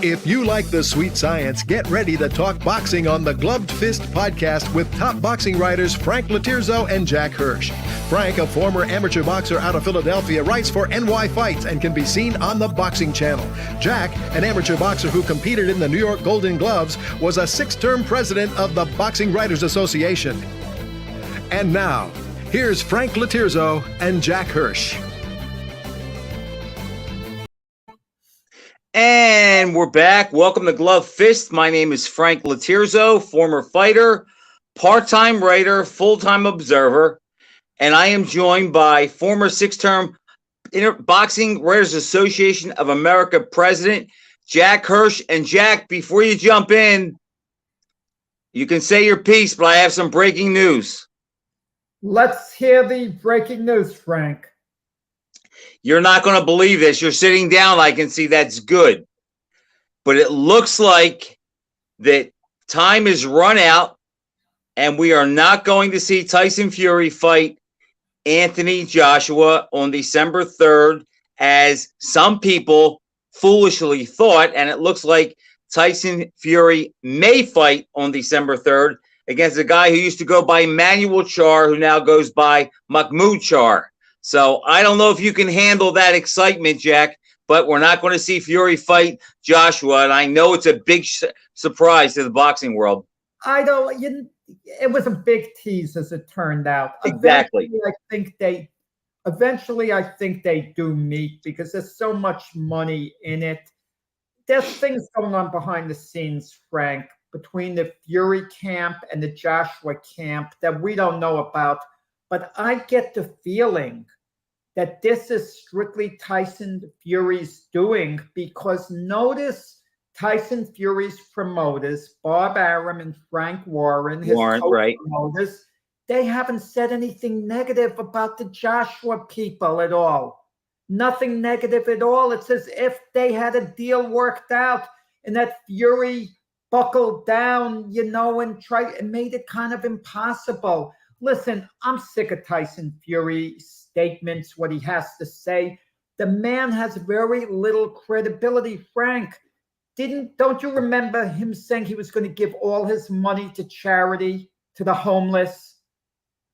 If you like the sweet science, get ready to talk boxing on the Gloved Fist podcast with top boxing writers Frank Lotierzo and Jack Hirsch. Frank, a former amateur boxer out of Philadelphia, writes for NY Fights and can be seen on the Boxing Channel. Jack, an amateur boxer who competed in the New York Golden Gloves, was a 6-term president of the Boxing Writers Association. And now, here's Frank Lotierzo and Jack Hirsch. And we're back. Welcome to Glove Fist. My name is Frank Lotierzo, former fighter, part-time writer, full-time observer, and I am joined by former 6-term Boxing Writers Association of America president, Jack Hirsch. And Jack, before you jump in, you can say your piece, but I have some breaking news. Let's hear the breaking news, Frank. You're not going to believe this. You're sitting down. I can see that's good. But it looks like that time is run out and we are not going to see Tyson Fury fight Anthony Joshua on December 3rd, as some people foolishly thought. And it looks like Tyson Fury may fight on December 3rd against a guy who used to go by Manuel Char, who now goes by Mahmoud Char. So I don't know if you can handle that excitement, Jack, but we're not going to see Fury fight Joshua. And I know it's a big surprise to the boxing world. It was a big tease as it turned out. Exactly. Eventually, I think they do meet because there's so much money in it. There's things going on behind the scenes, Frank, between the Fury camp and the Joshua camp that we don't know about. But I get the feeling that this is strictly Tyson Fury's doing, because notice Tyson Fury's promoters, Bob Arum and Frank Warren, his co-promoters, they haven't said anything negative about the Joshua people at all. Nothing negative at all. It's as if they had a deal worked out and that Fury buckled down, and made it kind of impossible. Listen, I'm sick of Tyson Fury's statements, what he has to say. The man has very little credibility, Frank. Don't you remember him saying he was going to give all his money to charity, to the homeless?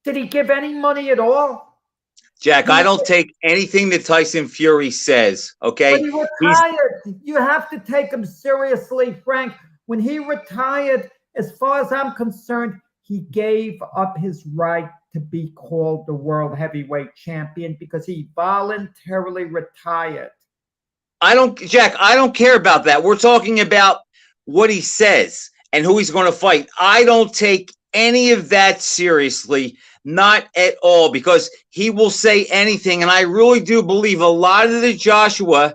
Did he give any money at all? Jack, I don't take anything that Tyson Fury says, okay? When he retired, you have to take him seriously, Frank. When he retired, as far as I'm concerned, he gave up his right to be called the world heavyweight champion because he voluntarily retired. Jack, I don't care about that. We're talking about what he says and who he's going to fight. I don't take any of that seriously, not at all, because he will say anything. And I really do believe a lot of the Joshua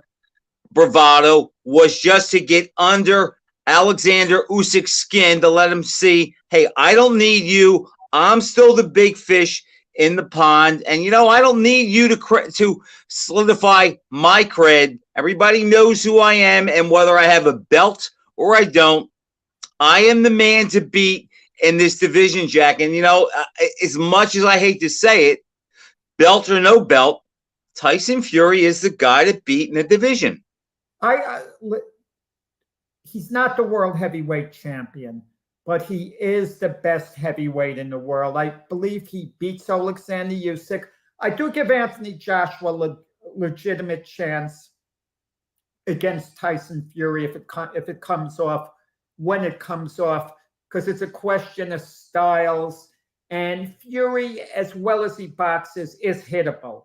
bravado was just to get under Alexander Usyk's skin, to let him see, hey, I don't need you. I'm still the big fish in the pond. And, I don't need you to solidify my cred. Everybody knows who I am, and whether I have a belt or I don't, I am the man to beat in this division, Jack. And, as much as I hate to say it, belt or no belt, Tyson Fury is the guy to beat in the division. He's not the world heavyweight champion, but he is the best heavyweight in the world. I believe he beats Alexander Usyk. I do give Anthony Joshua a legitimate chance against Tyson Fury if it comes off, when it comes off, because it's a question of styles. And Fury, as well as he boxes, is hittable,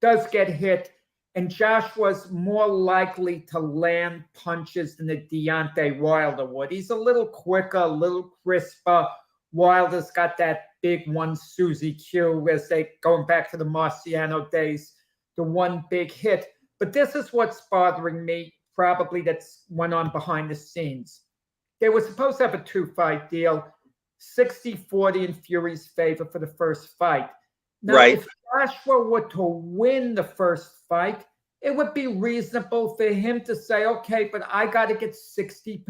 does get hit. And Joshua's more likely to land punches than the Deontay Wilder would. He's a little quicker, a little crisper. Wilder's got that big one, Susie Q, as they going back to the Marciano days, the one big hit. But this is what's bothering me, probably that's went on behind the scenes. They were supposed to have a 2-fight deal, 60-40 in Fury's favor for the first fight. Now, if Joshua were to win the first fight, it would be reasonable for him to say, okay, but I got to get 60%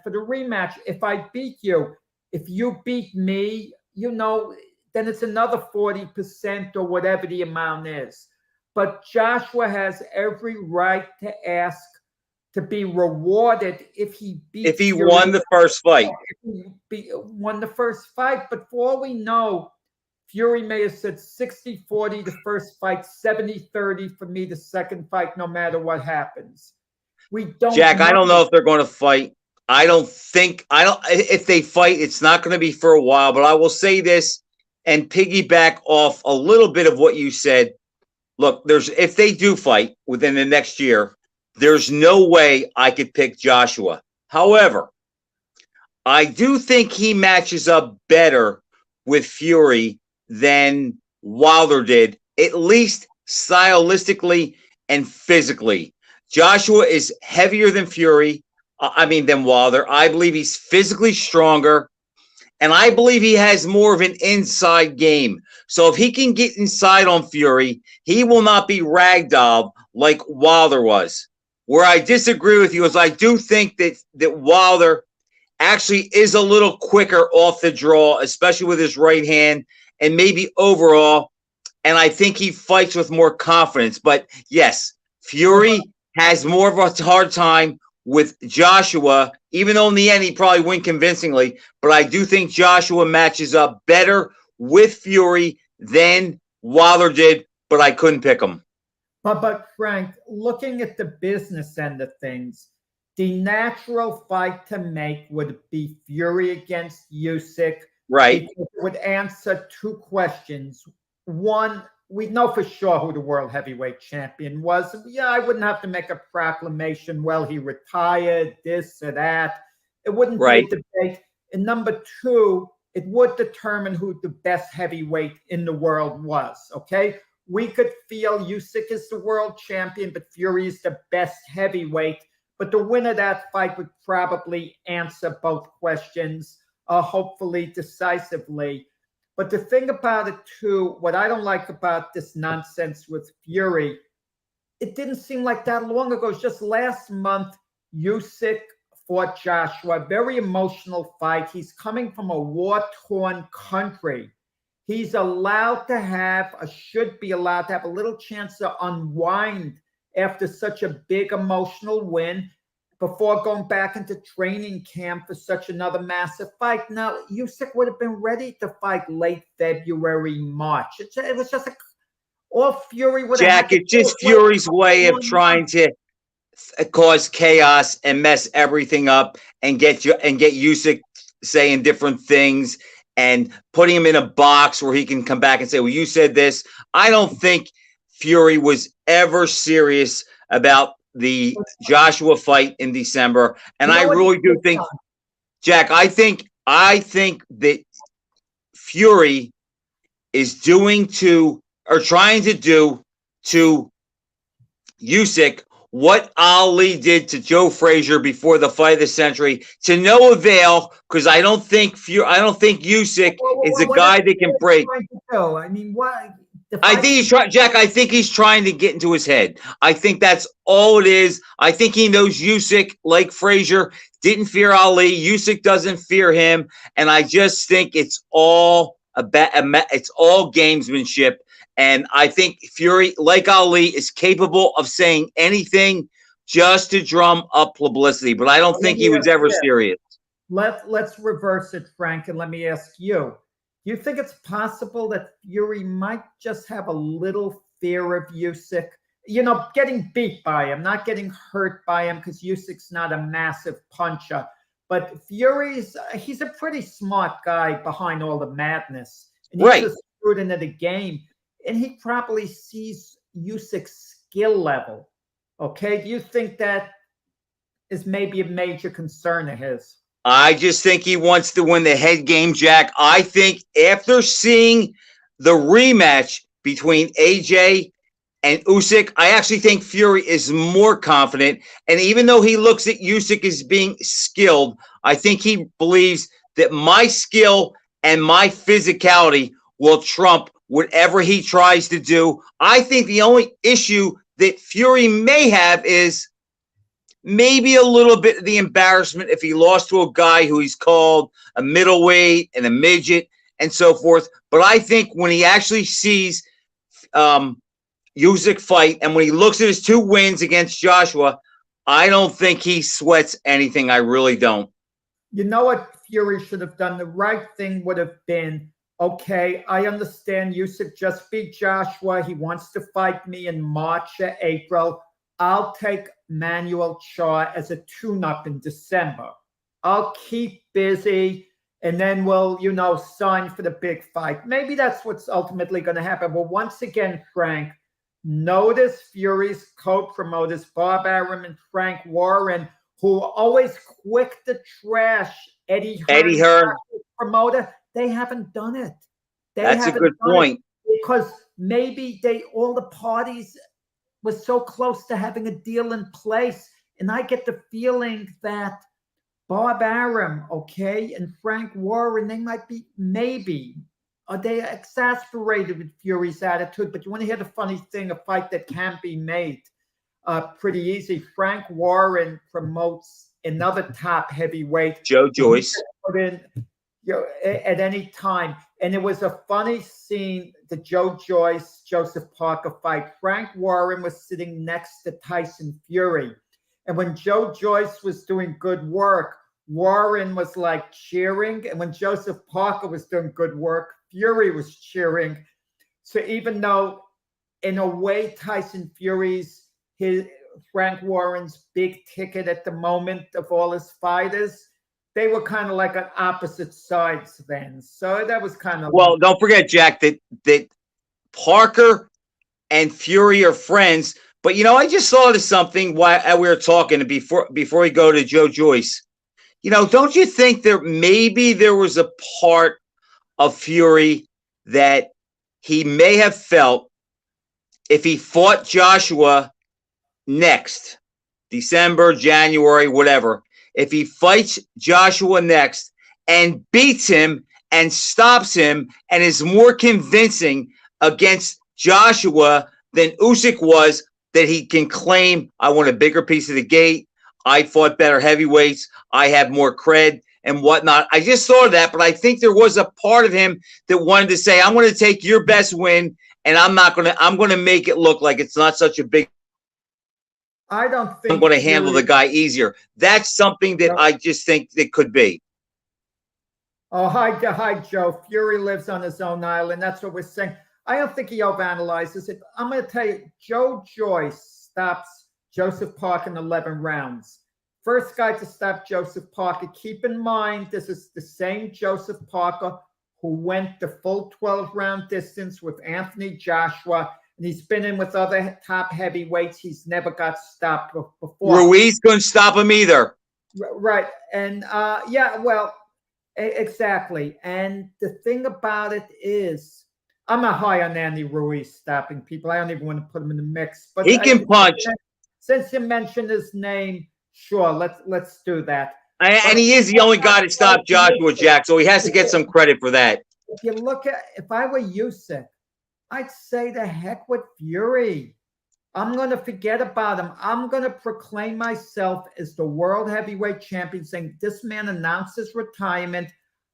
for the rematch. If I beat you, if you beat me, then it's another 40% or whatever the amount is. But Joshua has every right to ask to be rewarded if he beats If he Fury. won the first fight. If he won the first fight. But for all we know, Fury may have said 60-40 the first fight, 70-30 for me the second fight, no matter what happens. We don't Jack, I don't know if they're going to fight. If they fight, it's not going to be for a while, but I will say this and piggyback off a little bit of what you said. Look, if they do fight within the next year, there's no way I could pick Joshua. However, I do think he matches up better with Fury than Wilder did, at least stylistically and physically. Joshua is heavier than than Wilder. I believe he's physically stronger, and I believe he has more of an inside game. So if he can get inside on Fury, he will not be ragdolled like Wilder was. Where I disagree with you is I do think that Wilder actually is a little quicker off the draw, especially with his right hand and maybe overall. And I think he fights with more confidence. But yes, Fury has more of a hard time with Joshua, even though in the end he probably win convincingly. But I do think Joshua matches up better with Fury than Wilder did, but I couldn't pick him. But Frank, looking at the business end of things, the natural fight to make would be Fury against Usyk. Right. It would answer two questions. One, we know for sure who the world heavyweight champion was. Yeah, I wouldn't have to make a proclamation, well, he retired, this or that. It wouldn't be a debate. And number two, it would determine who the best heavyweight in the world was, okay? We could feel Usyk is the world champion, but Fury is the best heavyweight. But the winner of that fight would probably answer both questions, hopefully decisively. But the thing about it, too, what I don't like about this nonsense with Fury, it didn't seem like that long ago. It's just last month, Usyk fought Joshua, very emotional fight. He's coming from a war-torn country. He's allowed to have, should be allowed to have a little chance to unwind after such a big emotional win before going back into training camp for such another massive fight. Now, Usyk would have been ready to fight late February, March. It was just all Fury would have. Jack, it's just Fury's way of trying to cause chaos and mess everything up and get Usyk saying different things and putting him in a box where he can come back and say, well, you said this. I don't think Fury was ever serious about the Joshua fight in December. And I really do think, Jack, I think that Fury is trying to do to Usyk what Ali did to Joe Frazier before the fight of the century, to no avail, because I don't think Usyk is a guy that can break. I mean, what? I think he's trying, Jack. I think he's trying to get into his head. I think that's all it is. I think he knows Usyk, like Frazier, didn't fear Ali. Usyk doesn't fear him, and I just think it's all it's all gamesmanship. And I think Fury, like Ali, is capable of saying anything just to drum up publicity. But I don't think he was ever serious. Let's reverse it, Frank, and let me ask you. Do you think it's possible that Fury might just have a little fear of Usyk? You know, getting beat by him, not getting hurt by him, because Usyk's not a massive puncher. But he's a pretty smart guy behind all the madness. And he's a student of the game. And he probably sees Usyk's skill level. Okay, do you think that is maybe a major concern of his? I just think he wants to win the head game, Jack. I think after seeing the rematch between AJ and Usyk, I actually think Fury is more confident. And even though he looks at Usyk as being skilled, I think he believes that my skill and my physicality will trump whatever he tries to do. I think the only issue that Fury may have is maybe a little bit of the embarrassment if he lost to a guy who he's called a middleweight and a midget and so forth. But I think when he actually sees Usyk fight and when he looks at his two wins against Joshua, I don't think he sweats anything. I really don't. You know what Fury should have done? The right thing would have been, okay, I understand Usyk just beat Joshua. He wants to fight me in March or April. I'll take Manuel Shaw as a tune-up in December. I'll keep busy, and then we'll, sign for the big fight. Maybe that's what's ultimately going to happen. But once again, Frank, notice Fury's co-promoters, Bob Arum and Frank Warren, who are always quick to trash Eddie Hearn, promoter. They haven't done it. That's a good point. Because maybe all the parties were so close to having a deal in place. And I get the feeling that Bob Arum, and Frank Warren, they might be, are they exasperated with Fury's attitude? But you want to hear the funny thing, a fight that can't be made pretty easy. Frank Warren promotes another top heavyweight, Joe Joyce, at any time. And it was a funny scene, the Joe Joyce, Joseph Parker fight. Frank Warren was sitting next to Tyson Fury. And when Joe Joyce was doing good work, Warren was like cheering. And when Joseph Parker was doing good work, Fury was cheering. So even though in a way Tyson Fury's Frank Warren's big ticket at the moment of all his fighters, they were kind of like on opposite sides then. So that was kind of... Well, don't forget, Jack, that Parker and Fury are friends. But, I just thought of something while we were talking before we go to Joe Joyce. Don't you think maybe there was a part of Fury that he may have felt if he fought Joshua next, December, January, whatever, if he fights Joshua next and beats him and stops him and is more convincing against Joshua than Usyk was, that he can claim, I want a bigger piece of the gate, I fought better heavyweights, I have more cred and whatnot. I just thought of that, but I think there was a part of him that wanted to say, I'm going to take your best win and I'm going to make it look like it's not such a big... I don't think I'm going to handle the guy easier. That's something that I just think it could be. Oh, hi, Joe. Fury lives on his own island. That's what we're saying. I don't think he overanalyzes it. I'm going to tell you, Joe Joyce stops Joseph Parker in 11 rounds. First guy to stop Joseph Parker. Keep in mind, this is the same Joseph Parker who went the full 12-round distance with Anthony Joshua. And he's been in with other top heavyweights. He's never got stopped before. Ruiz couldn't stop him either. Right. And exactly. And the thing about it is, I'm not high on Andy Ruiz stopping people. I don't even want to put him in the mix. But he can punch. Since you mentioned his name, sure, let's do that. And he is the only guy to stop Joshua, Jack, so he has to get some credit for that. If you look at, if I were Usyk, I'd say the heck with Fury. I'm going to forget about him. I'm going to proclaim myself as the world heavyweight champion, saying this man announced his retirement.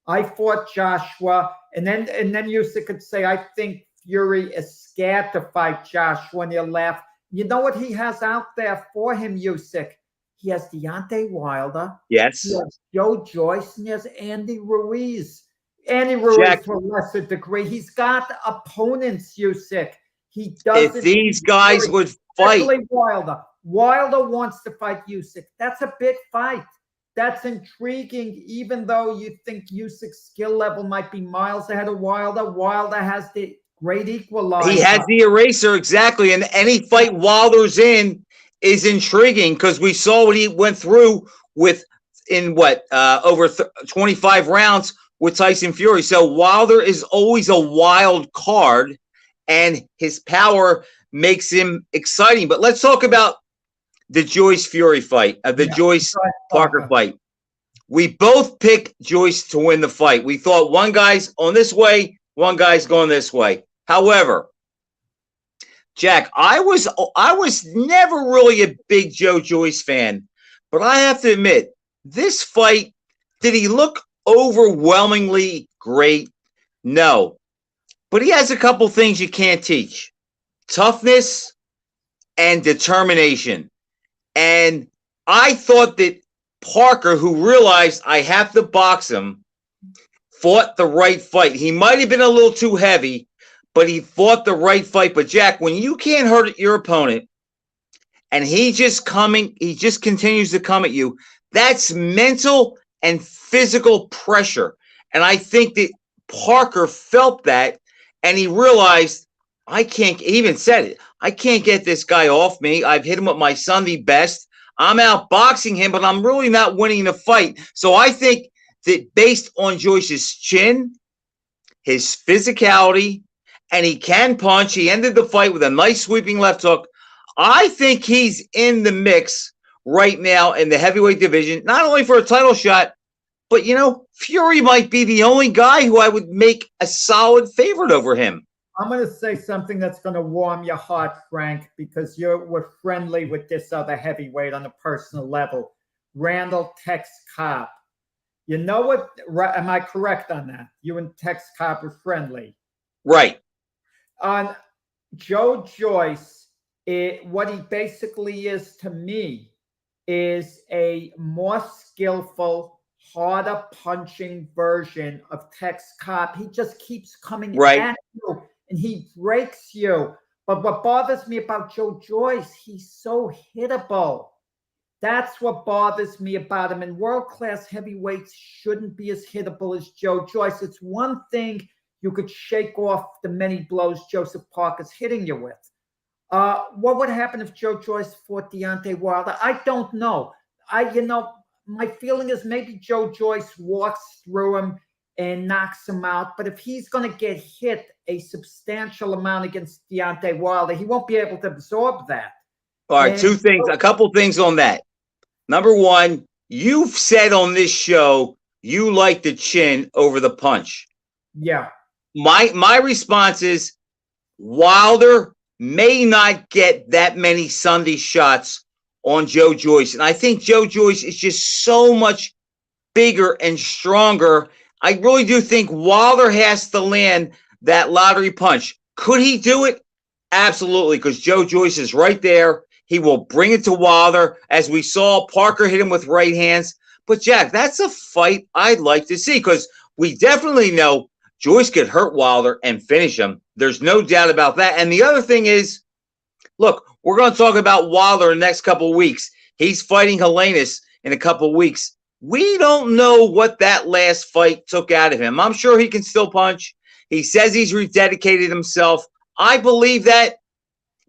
I fought Joshua. And then Usyk could say, I think Fury is scared to fight Joshua, and he'll laugh. You know what he has out there for him, Usyk? He has Deontay Wilder. Yes. He has Joe Joyce, and he has Andy Ruiz. Andy Ruiz, Jack, to a lesser degree. He's got opponents, Usyk. He doesn't. If these guys would fight. Wilder wants to fight Usyk. That's a big fight. That's intriguing, even though you think Usyk's skill level might be miles ahead of Wilder. Wilder has the great equalizer. He has the eraser, exactly. And any fight Wilder's in is intriguing because we saw what he went through with over 25 rounds with Tyson Fury. So Wilder is always a wild card, and his power makes him exciting. But let's talk about the Joyce Fury fight, Joyce Parker fight. We both picked Joyce to win the fight. We thought one guy's on this way, one guy's going this way. However, Jack, I was never really a big Joe Joyce fan, but I have to admit, this fight, did he look overwhelmingly great? No. But he has a couple things you can't teach. Toughness and determination. And I thought that Parker, who realized I have to box him, fought the right fight. He might have been a little too heavy, but he fought the right fight. But Jack, when you can't hurt your opponent and he just continues to come at you, that's mental and physical pressure. And I think that Parker felt that and he realized he even said it, I can't get this guy off me. I've hit him with my Sunday best. I'm outboxing him, but I'm really not winning the fight. So I think that based on Joyce's chin, his physicality, and he can punch, he ended the fight with a nice sweeping left hook. I think he's in the mix right now in the heavyweight division, not only for a title shot, but, Fury might be the only guy who I would make a solid favorite over him. I'm going to say something that's going to warm your heart, Frank, because we're friendly with this other heavyweight on a personal level. Randall Tex Cobb. You know what? Am I correct on that? You and Tex Cobb are friendly. Right. On Joe Joyce, what he basically is to me is a more skillful, harder punching version of Tex Cobb. He just keeps coming at you and he breaks you. But what bothers me about Joe Joyce, he's so hittable. That's what bothers me about him. And world-class heavyweights shouldn't be as hittable as Joe Joyce. It's one thing you could shake off the many blows Joseph Parker's hitting you with. What would happen if Joe Joyce fought Deontay Wilder? I don't know. My feeling is maybe Joe Joyce walks through him and knocks him out. But if he's going to get hit a substantial amount against Deontay Wilder, he won't be able to absorb that. All right, a couple things on that. Number one, you've said on this show you like the chin over the punch. Yeah. My response is Wilder may not get that many Sunday shots on Joe Joyce. And I think Joe Joyce is just so much bigger and stronger. I really do think Wilder has to land that lottery punch. Could he do it? Absolutely, because Joe Joyce is right there. He will bring it to Wilder. As we saw, Parker hit him with right hands. But, Jack, that's a fight I'd like to see because we definitely know Joyce could hurt Wilder and finish him. There's no doubt about that. And the other thing is, look, we're going to talk about Wilder in the next couple of weeks. He's fighting Helenius in a couple of weeks. We don't know what that last fight took out of him. I'm sure he can still punch. He says he's rededicated himself. I believe that,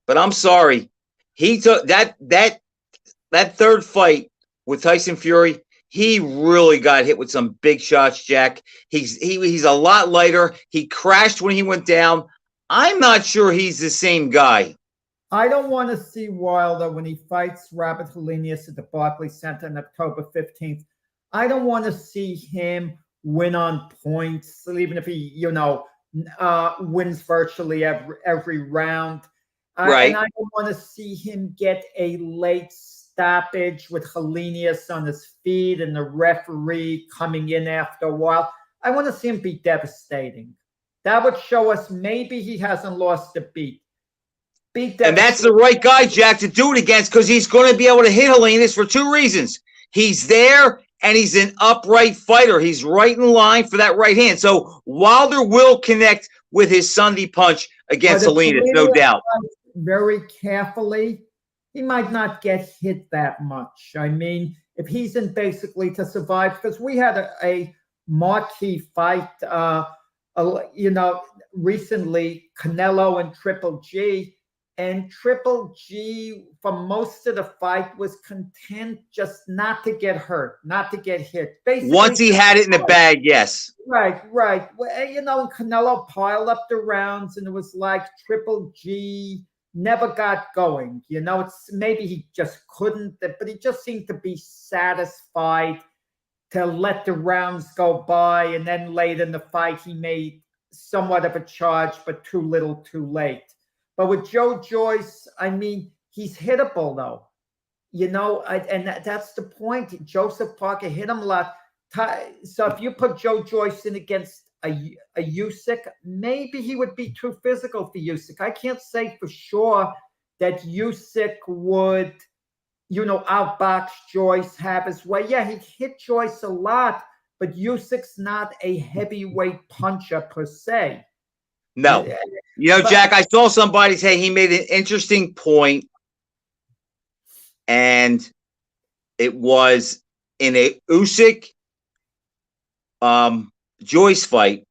but I'm sorry. He took that third fight with Tyson Fury. He really got hit with some big shots, Jack. He's a lot lighter. He crashed when he went down. I'm not sure he's the same guy. I don't want to see Wilder when he fights Robert Helenius at the Barclays Center on October 15th. I don't want to see him win on points, even if he, wins virtually every round. Right. And I don't want to see him get a late stoppage with Helenius on his feet and the referee coming in after a while. I want to see him be devastating. That would show us maybe he hasn't lost a beat. And that's the right guy, Jack, to do it against because he's going to be able to hit Helenius for two reasons. He's there and he's an upright fighter. He's right in line for that right hand. So Wilder will connect with his Sunday punch against Helenius, no doubt. Very carefully, he might not get hit that much. I mean, if he's in basically to survive, because we had a marquee fight, recently, Canelo and Triple G. And Triple G, for most of the fight, was content just not to get hurt, not to get hit. Basically, once he had it in the bag, yes. Right. Well, Canelo piled up the rounds, and it was like Triple G never got going. It's maybe he just couldn't, but he just seemed to be satisfied to let the rounds go by. And then late in the fight, he made somewhat of a charge, but too little too late. But with Joe Joyce, I mean, he's hittable, though. And that's the point. Joseph Parker hit him a lot. So if you put Joe Joyce in against a Usyk, maybe he would be too physical for Usyk. I can't say for sure that Usyk would outbox Joyce, have his way. Yeah, he hit Joyce a lot, but Usyk's not a heavyweight puncher per se. No. But Jack, I saw somebody say he made an interesting point, and it was in a Usyk Joyce fight.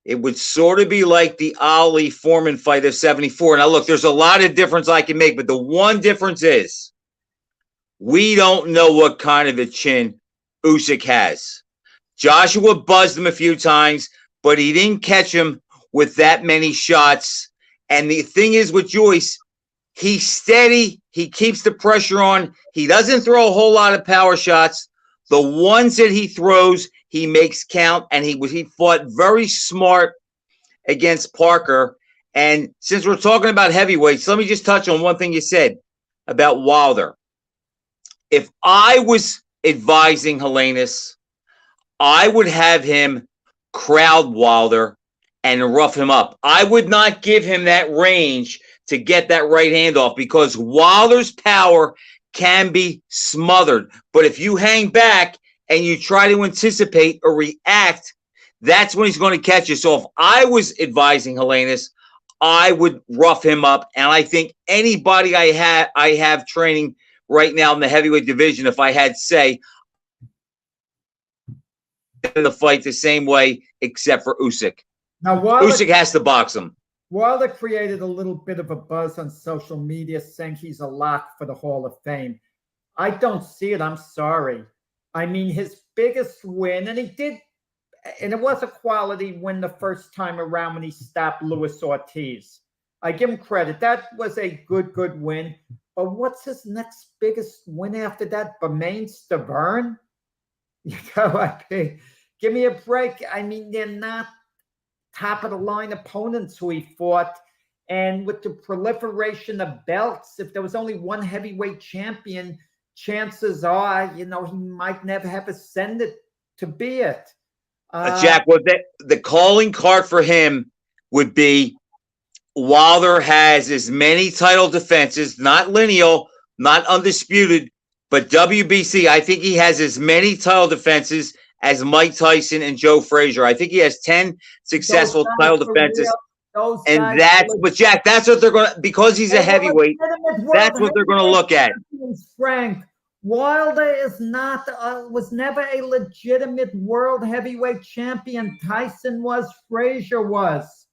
It would sort of be like the Ali Foreman fight of 74. Now, look, there's a lot of difference I can make, but the one difference is we don't know what kind of a chin Usyk has. Joshua buzzed him a few times, but he didn't catch him with that many shots. And the thing is with Joyce, he's steady. He keeps the pressure on. He doesn't throw a whole lot of power shots. The ones that he throws, he makes count, and he fought very smart against Parker. And since we're talking about heavyweights, let me just touch on one thing you said about Wilder. If I was advising Helenius, I would have him crowd Wilder and rough him up. I would not give him that range to get that right hand off, because Wilder's power can be smothered. But if you hang back and you try to anticipate or react, that's when he's going to catch you. So if I was advising Helenius, I would rough him up. And I think anybody I have training right now in the heavyweight division, if I had say, in the fight the same way, except for Usyk. Now, Usyk has to box him. Wilder created a little bit of a buzz on social media saying he's a lock for the Hall of Fame. I don't see it. I'm sorry. I mean, his biggest win, and it was a quality win the first time around when he stopped Luis Ortiz. I give him credit. That was a good win. But what's his next biggest win after that? Bermane Stavern? Give me a break. I mean, they're not top of the line opponents who he fought. And with the proliferation of belts, if there was only one heavyweight champion, chances are, he might never have ascended to be it. Jack, the calling card for him would be Wilder has as many title defenses, not lineal, not undisputed, but WBC. I think he has as many title defenses as Mike Tyson and Joe Frazier. I think he has 10 successful title defenses. But Jack, that's what they're going to, because he's a heavyweight, that's what they're going to look at. Frank, Wilder was never a legitimate world heavyweight champion. Tyson was, Frazier was.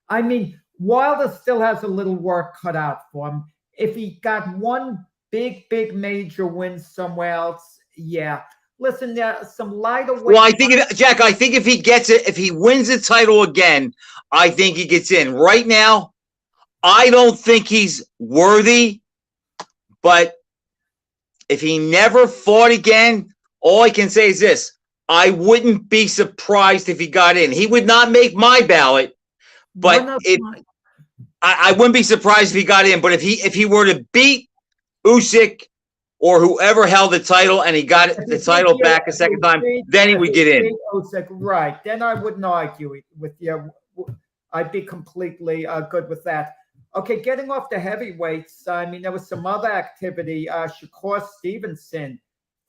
I mean, Wilder still has a little work cut out for him. If he got one big major win somewhere else, yeah. Listen, there's some lighter weight. Well, I think, Jack, if he gets it, if he wins the title again, I think he gets in. Right now, I don't think he's worthy, but if he never fought again, all I can say is this: I wouldn't be surprised if he got in. He would not make my ballot, but I wouldn't be surprised if he got in. But if he were to beat Usyk or whoever held the title and he got the title back a second time, then he would get in. Right. Then I wouldn't argue with you. I'd be completely good with that. Okay, getting off the heavyweights, I mean, there was some other activity. Shakur Stevenson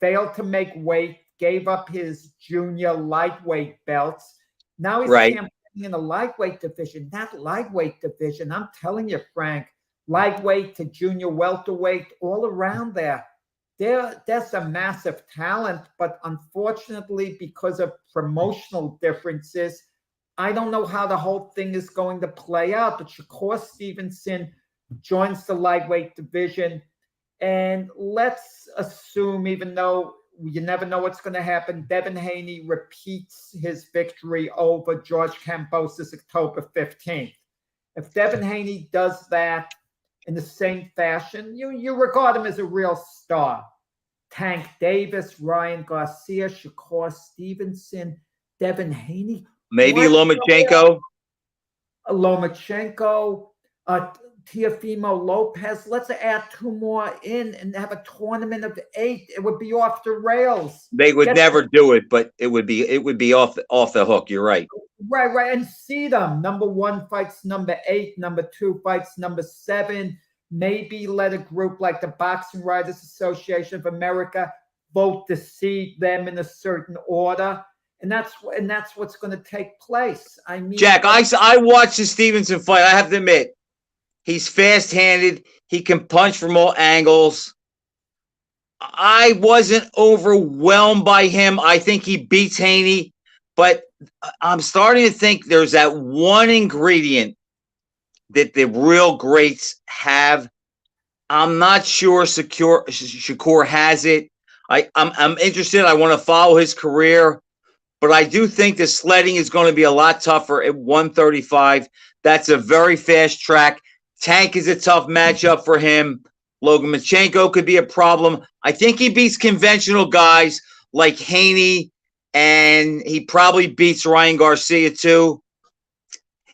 failed to make weight, gave up his junior lightweight belts. Now he's campaigning in the lightweight division. That lightweight division, I'm telling you, Frank, lightweight to junior welterweight, all around there. There's a massive talent, but unfortunately, because of promotional differences, I don't know how the whole thing is going to play out. But Shakur Stevenson joins the lightweight division. And let's assume, even though you never know what's going to happen, Devin Haney repeats his victory over George Kambosos October 15th. If Devin Haney does that in the same fashion, you regard him as a real star. Tank Davis, Ryan Garcia, Shakur Stevenson, Devin Haney. Maybe Lomachenko. Teofimo Lopez. Let's add two more in and have a tournament of 8. It would be off the rails. They would never do it, but it would be off the hook. You're right. Right. And see them. Number 1 fights number 8. Number 2 fights number 7. maybe let a group like the Boxing Writers Association of America vote to seed them in a certain order. And that's what's going to take place. I mean, Jack, I watched the Stevenson fight. I have to admit, he's fast-handed. He can punch from all angles. I wasn't overwhelmed by him. I think he beats Haney, but I'm starting to think there's that one ingredient that the real greats have. I'm not sure Shakur has it. I'm interested. I want to follow his career, but I do think the sledding is going to be a lot tougher at 135. That's a very fast track. Tank is a tough matchup for him. Logan Machenko could be a problem. I think he beats conventional guys like Haney, and he probably beats Ryan Garcia too.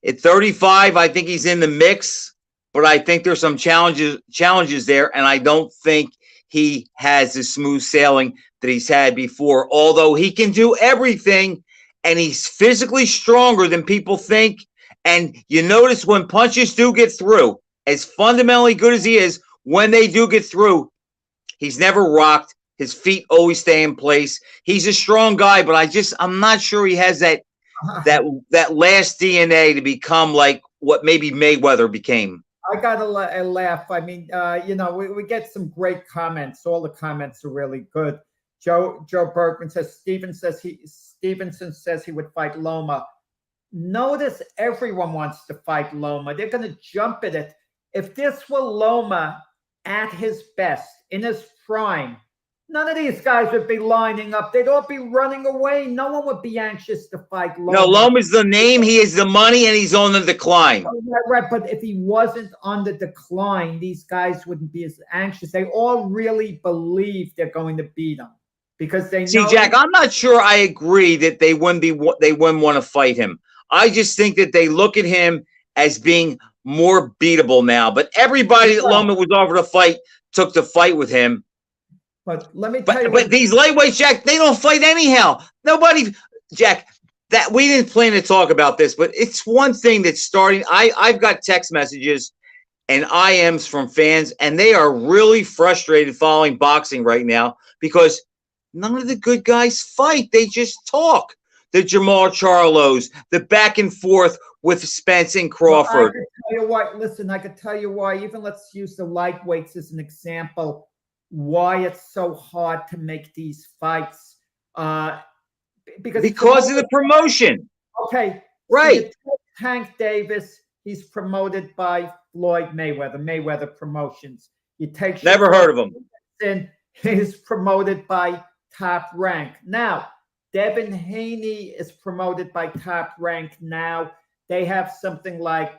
At 35, I think he's in the mix, but I think there's some challenges there, and I don't think he has the smooth sailing that he's had before. Although he can do everything, and he's physically stronger than people think. And you notice when punches do get through, as fundamentally good as he is, when they do get through, he's never rocked. His feet always stay in place. He's a strong guy, but I'm not sure he has that last DNA to become like what maybe Mayweather became. I got a laugh. I mean, we get some great comments. All the comments are really good. Joe Bergman says Stevenson says he would fight Loma. Notice everyone wants to fight Loma. They're going to jump at it. If this were Loma at his best, in his prime, none of these guys would be lining up. They'd all be running away. No one would be anxious to fight Loma. No, Loma's the name. He has the money, and he's on the decline. Right, but if he wasn't on the decline, these guys wouldn't be as anxious. They all really believe they're going to beat him because they know. See, Jack, I'm not sure I agree that they wouldn't want to fight him. I just think that they look at him as being more beatable now. But everybody that Loma was offered a fight took the fight with him. But let me tell you. But these lightweights, Jack, they don't fight anyhow. Nobody, Jack, that we didn't plan to talk about this, but it's one thing that's starting. I've got text messages and IMs from fans, and they are really frustrated following boxing right now because none of the good guys fight. They just talk. The Jamal Charlos, the back and forth with Spence and Crawford. I can tell you why. Listen, I can tell you why. Even let's use the lightweights as an example. Why it's so hard to make these fights? Because of the promotion. Okay, right. So Tank Davis, he's promoted by Floyd Mayweather Promotions. You take never heard of him. He's promoted by Top Rank. Now, Devin Haney is promoted by Top Rank now. They have something like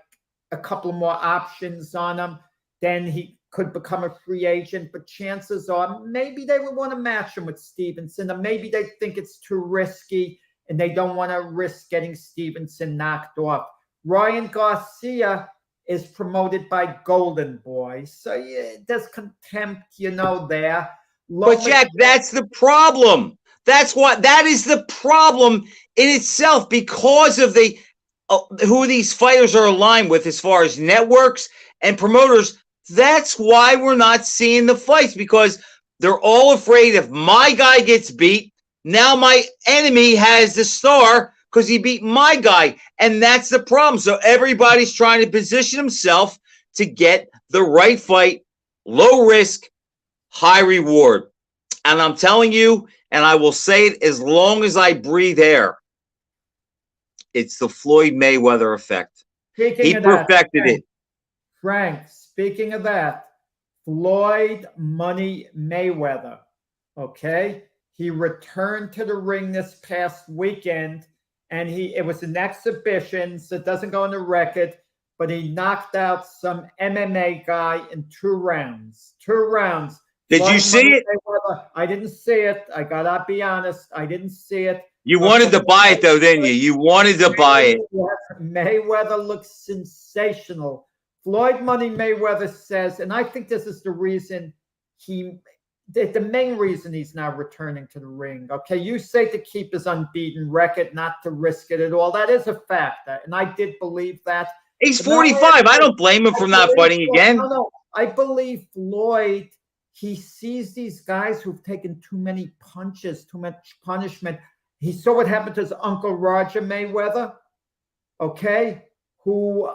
a couple more options on him. Then he could become a free agent, but chances are maybe they would want to match him with Stevenson, or maybe they think it's too risky and they don't want to risk getting Stevenson knocked off. Ryan Garcia is promoted by Golden Boy. So yeah, there's contempt, there. But Jack, that's the problem. That is the problem in itself because of who these fighters are aligned with as far as networks and promoters. That's why we're not seeing the fights, because they're all afraid if my guy gets beat, now my enemy has the star because he beat my guy. And that's the problem. So everybody's trying to position himself to get the right fight, low risk, high reward. And I'm telling you, and I will say it as long as I breathe air, it's the Floyd Mayweather effect. He perfected it. Frank, speaking of that, Floyd Money Mayweather, okay? He returned to the ring this past weekend, and it was an exhibition, so it doesn't go on the record, but he knocked out some MMA guy in 2 rounds. 2 rounds. Did you see it? Mayweather, I didn't see it. I gotta be honest. I didn't see it. You wanted to buy it, though, didn't you? You wanted to buy it. Mayweather looks sensational. Floyd Money Mayweather says, and I think this is the reason the main reason he's now returning to the ring. Okay, you say to keep his unbeaten record, not to risk it at all. That is a fact, and I did believe that. He's 45. I don't blame him for not fighting again. No, I believe Floyd, he sees these guys who've taken too many punches, too much punishment. He saw what happened to his uncle Roger Mayweather, okay, who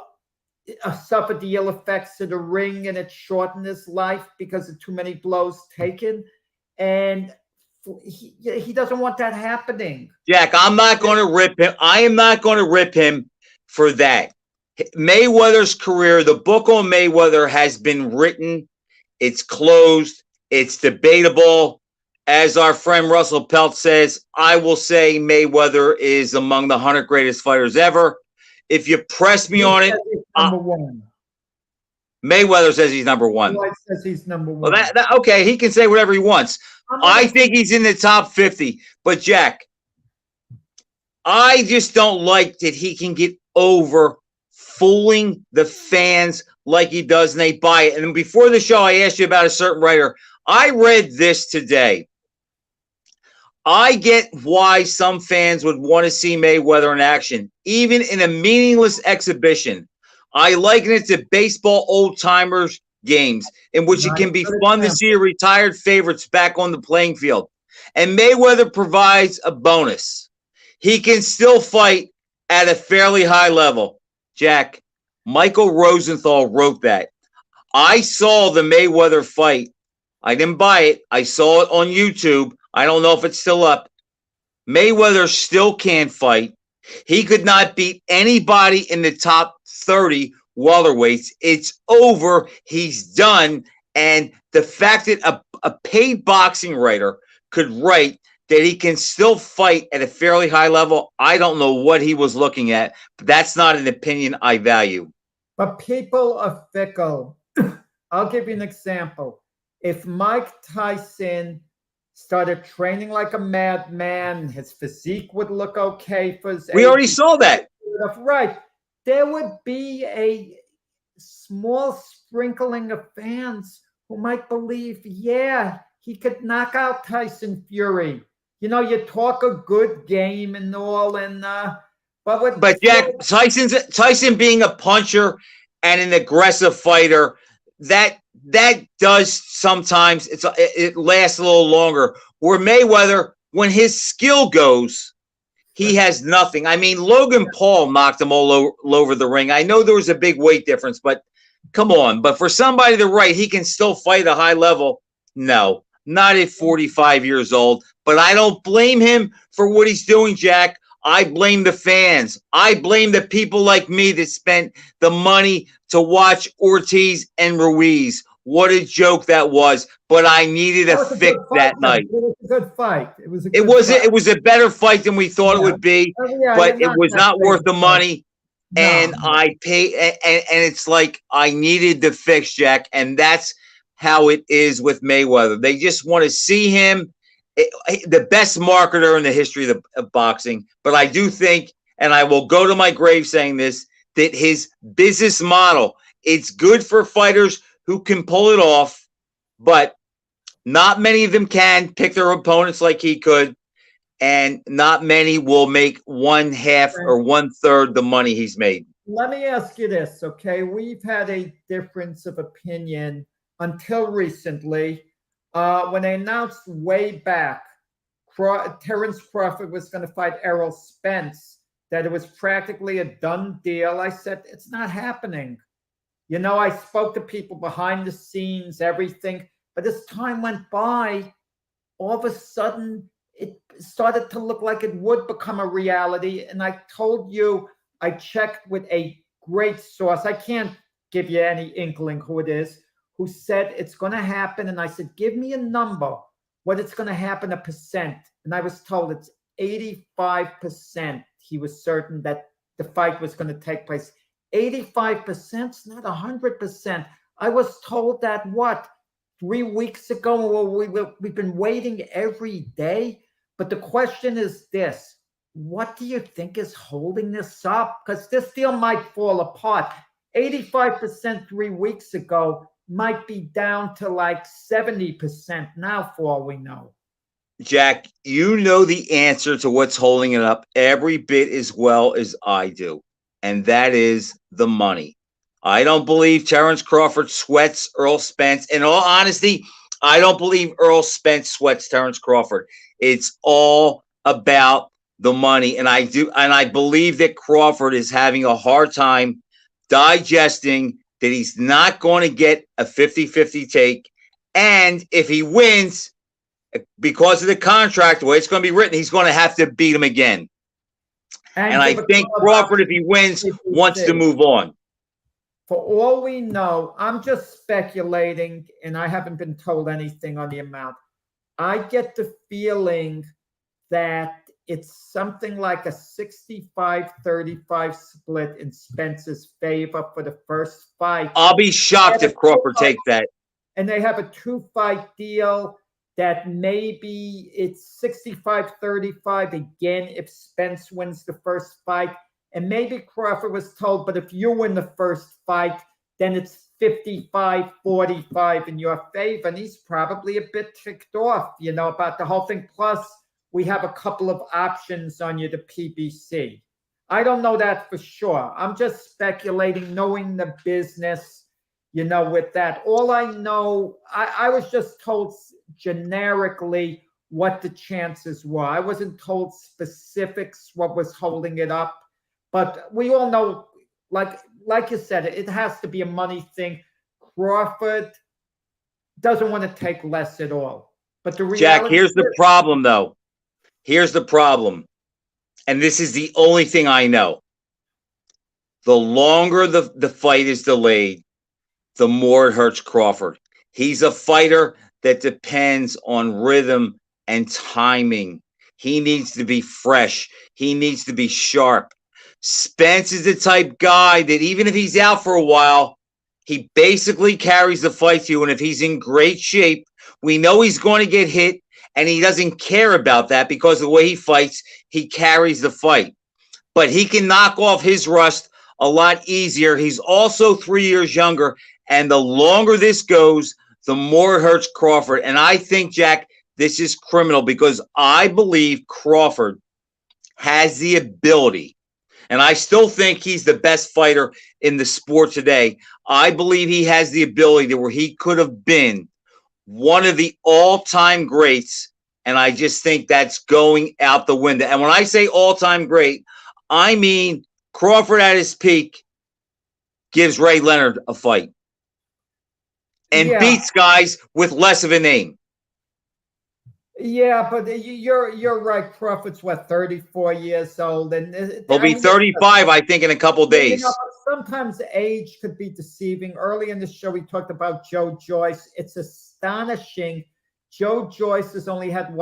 suffered the ill effects of the ring, and it shortened his life because of too many blows taken. And he doesn't want that happening. Jack, I'm not going to rip him. I am not going to rip him for that. Mayweather's career, the book on Mayweather has been written. It's closed. It's debatable. As our friend Russell Pelt says, I will say Mayweather is among the 100 greatest fighters ever. If you press me on it, number one. Mayweather says he's number one. Floyd says he's number one. Well, okay, he can say whatever he wants. I think he's in the top 50. But, Jack, I just don't like that he can get over fooling the fans like he does, and they buy it. And before the show, I asked you about a certain writer. I read this today. I get why some fans would want to see Mayweather in action, even in a meaningless exhibition. I liken it to baseball old-timers games in which it can be fun to see retired favorites back on the playing field. And Mayweather provides a bonus. He can still fight at a fairly high level. Jack, Michael Rosenthal wrote that. I saw the Mayweather fight. I didn't buy it. I saw it on YouTube. I don't know if it's still up. Mayweather still can't fight. He could not beat anybody in the top 30 welterweights. It's over. He's done. And the fact that a paid boxing writer could write that he can still fight at a fairly high level, I don't know what he was looking at, but that's not an opinion I value. But people are fickle. I'll give you an example. If Mike Tyson started training like a madman, his physique would look okay for his We already saw that. Right. There would be a small sprinkling of fans who might believe, yeah, he could knock out Tyson Fury. You know, you talk a good game and all, and but Jack, Tyson being a puncher and an aggressive fighter, that does sometimes it lasts a little longer. Where Mayweather, when his skill goes, he has nothing. I mean, Logan Paul knocked him all over the ring. I know there was a big weight difference, but come on. But for somebody to write, he can still fight at a high level. No, not at 45 years old. But I don't blame him for what he's doing, Jack. I blame the fans. I blame the people like me that spent the money to watch Ortiz and Ruiz. What a joke that was. But I needed a fix that night. It was a good fight. It was a better fight than we thought it would be, but it was not worth the money. No. And I paid, and it's like I needed the fix, Jack. And that's how it is with Mayweather. They just want to see him, the best marketer in the history of boxing. But I do think, and I will go to my grave saying this, that his business model, it's good for fighters who can pull it off, but not many of them can pick their opponents like he could, and not many will make 1/2 or 1/3 the money he's made. Let me ask you this, okay? We've had a difference of opinion until recently when they announced way back Terrence Crawford was going to fight Errol Spence, that it was practically a done deal. I said, it's not happening. You know, I spoke to people behind the scenes, everything. But as time went by, all of a sudden, it started to look like it would become a reality. And I told you, I checked with a great source. I can't give you any inkling who it is, who said it's going to happen. And I said, give me a number, what it's going to happen, a percent. And I was told it's 85%. He was certain that the fight was going to take place. 85% is not 100%. I was told that, 3 weeks ago? Well, we've been waiting every day. But the question is this: what do you think is holding this up? Because this deal might fall apart. 85% 3 weeks ago might be down to like 70% now, for all we know. Jack, you know the answer to what's holding it up every bit as well as I do, and that is the money. I don't believe Terrence Crawford sweats Earl Spence. In all honesty, I don't believe Earl Spence sweats Terrence Crawford. It's all about the money. And I believe that Crawford is having a hard time digesting that he's not going to get a 50-50 take. And if he wins, because of the contract, the way it's going to be written, he's going to have to beat him again. And I think Crawford, if he wins, wants to move on. For all we know, I'm just speculating, and I haven't been told anything on the amount. I get the feeling that it's something like a 65-35 split in Spence's favor for the first fight. I'll be shocked if Crawford takes that. And they have a 2-fight deal that maybe it's 65-35 again if Spence wins the first fight. And maybe Crawford was told, but if you win the first fight, then it's 55-45 in your favor. And he's probably a bit ticked off, about the whole thing. Plus, we have a couple of options on you to PBC. I don't know that for sure. I'm just speculating, knowing the business, with that. All I know, I was just told generically what the chances were. I wasn't told specifics, what was holding it up. But we all know, like you said, it has to be a money thing. Crawford doesn't want to take less at all. But the reality, Jack, here's the problem, though. Here's the problem. And this is the only thing I know. The longer the fight is delayed, the more it hurts Crawford. He's a fighter that depends on rhythm and timing. He needs to be fresh. He needs to be sharp. Spence is the type guy that even if he's out for a while, he basically carries the fight to you. And if he's in great shape, we know he's going to get hit, and he doesn't care about that because of the way he fights, he carries the fight. But he can knock off his rust a lot easier. He's also 3 years younger, and the longer this goes, the more it hurts Crawford. And I think, Jack, this is criminal because I believe Crawford has the ability. And I still think he's the best fighter in the sport today. I believe he has the ability to where he could have been one of the all-time greats. And I just think that's going out the window. And when I say all-time great, I mean Crawford at his peak gives Ray Leonard a fight and beats guys with less of a name. Yeah, but you're right. Crawford's 34 years old, and he'll be 35, I think, in a couple of days. Sometimes age could be deceiving. Early in the show, we talked about Joe Joyce. It's astonishing. Joe Joyce has only had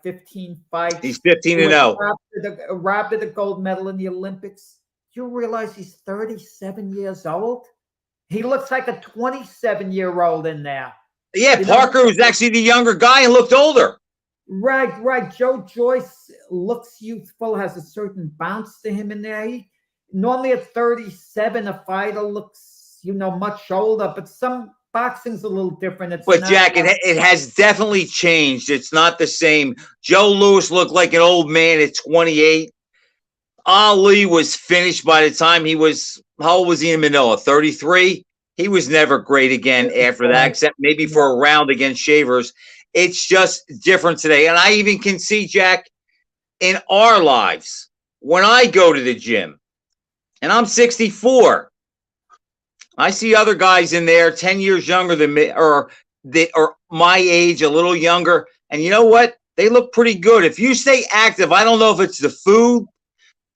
15 fights. He's 15-0. Robbed of the gold medal in the Olympics. You realize he's 37 years old? He looks like a 27-year-old in there. Yeah, Parker was actually the younger guy and looked older. Right. Joe Joyce looks youthful, has a certain bounce to him in there. Normally at 37, a fighter looks, much older, but some boxing's a little different. Jack, it has definitely changed. It's not the same. Joe Louis looked like an old man at 28. Ali was finished by the time he was, how old was he in Manila? 33? He was never great again after that, except maybe for a round against Shavers. It's just different today. And I even can see, Jack, in our lives, when I go to the gym, and I'm 64, I see other guys in there 10 years younger than me, or my age, a little younger. And you know what? They look pretty good. If you stay active, I don't know if it's the food,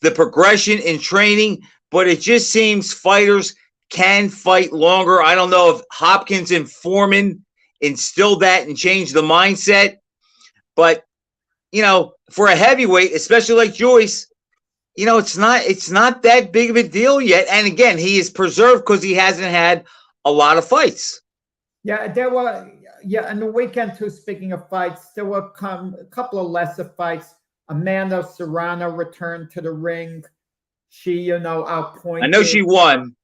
the progression in training, but it just seems fighters can fight longer. I don't know if Hopkins and Foreman instilled that and changed the mindset. But, for a heavyweight, especially like Joyce, it's not that big of a deal yet. And again, he is preserved because he hasn't had a lot of fights. Yeah, there were, and the weekend too, speaking of fights, there were a couple of lesser fights. Amanda Serrano returned to the ring. She, outpointed. I know she won.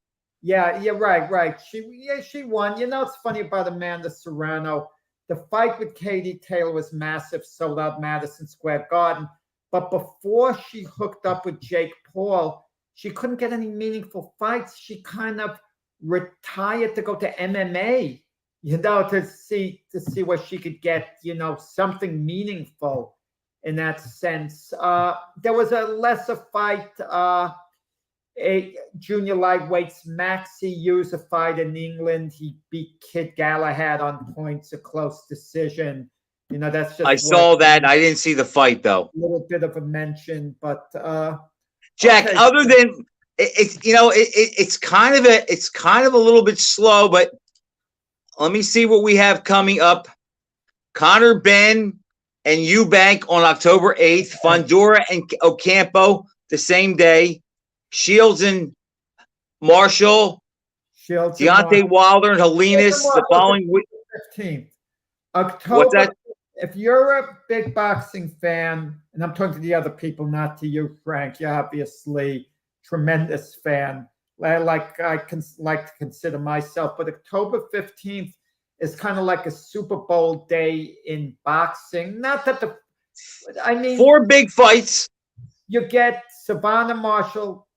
Yeah, right. She won. It's funny about Amanda Serrano. The fight with Katie Taylor was massive, sold out Madison Square Garden. But before she hooked up with Jake Paul, she couldn't get any meaningful fights. She kind of retired to go to MMA, to see what she could get, something meaningful in that sense. There was a lesser fight, a junior lightweights. Maxi used a fight in England. He beat Kid Galahad on points, a close decision. That's just. I saw that. I didn't see the fight though. A little bit of a mention, but Jack. okay. Other than it's kind of a little bit slow, but let me see what we have coming up. Conor Benn and Eubank on October 8th. Fundora and Ocampo the same day. Shields and Marshall. Deontay Wilder and Helenas the following week. 15th. October. What's that? If you're a big boxing fan, and I'm talking to the other people, not to you, Frank, you're obviously tremendous fan. I like to consider myself, but October 15th is kind of like a Super Bowl day in boxing. Not that 4 big fights. You get Savannah Marshall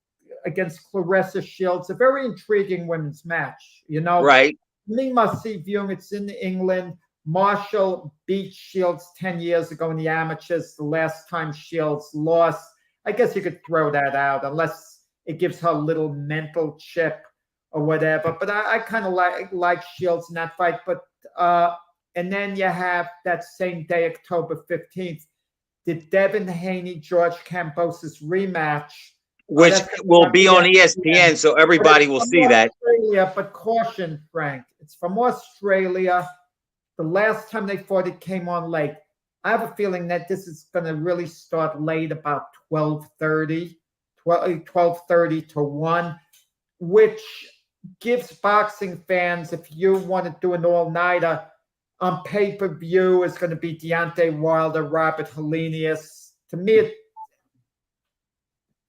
against Claressa Shields, a very intriguing women's match. Right? Me must see viewing. It's in England. Marshall beat Shields 10 years ago in the amateurs. The last time Shields lost, I guess you could throw that out unless it gives her a little mental chip or whatever. But I kind of like Shields in that fight. But and then you have that same day, October 15th, the Devin Haney George Kambosos rematch, which will be on ESPN, so everybody will see that. But caution, Frank, it's from Australia. The last time they fought, it came on late. I have a feeling that this is going to really start late, about 12:30 to 1, which gives boxing fans, if you want to do an all-nighter, on pay-per-view is going to be Deontay Wilder, Robert Helenius. To me,